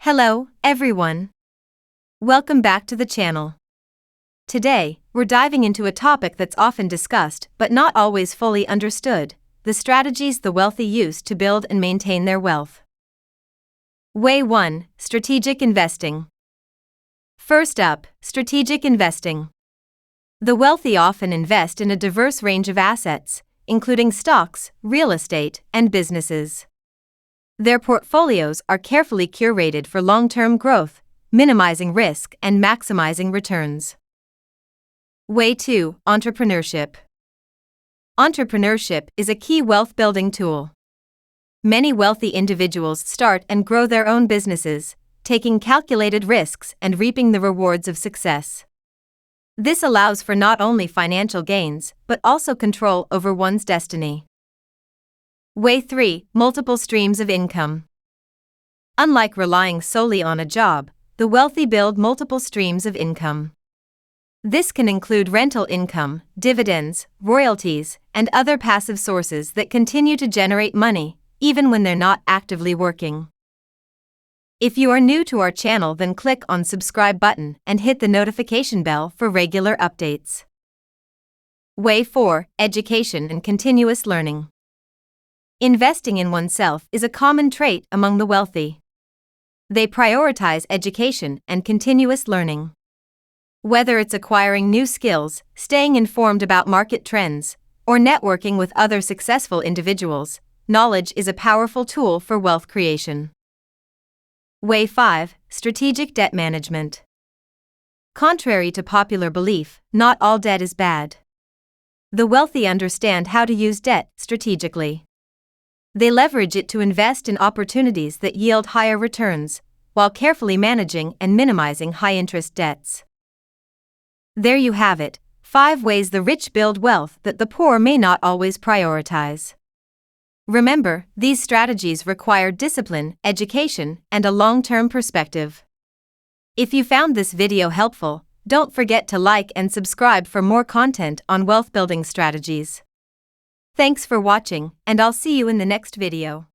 Hello, everyone. Welcome back to the channel. Today, we're diving into a topic that's often discussed but not always fully understood: the strategies the wealthy use to build and maintain their wealth. Way 1: Strategic Investing. First up, strategic investing. The wealthy often invest in a diverse range of assets, including stocks, real estate, and businesses. Their portfolios are carefully curated for long-term growth, minimizing risk and maximizing returns. Way 2: Entrepreneurship. Entrepreneurship is a key wealth-building tool. Many wealthy individuals start and grow their own businesses, taking calculated risks and reaping the rewards of success. This allows for not only financial gains, but also control over one's destiny. Way 3: Multiple streams of income. Unlike relying solely on a job, the wealthy build multiple streams of income. This can include rental income, dividends, royalties, and other passive sources that continue to generate money, even when they're not actively working. If you are new to our channel, then click on subscribe button and hit the notification bell for regular updates. Way 4: Education and continuous learning. Investing in oneself is a common trait among the wealthy. They prioritize education and continuous learning. Whether it's acquiring new skills, staying informed about market trends, or networking with other successful individuals, knowledge is a powerful tool for wealth creation. Way 5: Strategic debt management. Contrary to popular belief, not all debt is bad. The wealthy understand how to use debt strategically. They leverage it to invest in opportunities that yield higher returns, while carefully managing and minimizing high-interest debts. There you have it, 5 ways the rich build wealth that the poor may not always prioritize. Remember, these strategies require discipline, education, and a long-term perspective. If you found this video helpful, don't forget to like and subscribe for more content on wealth-building strategies. Thanks for watching, and I'll see you in the next video.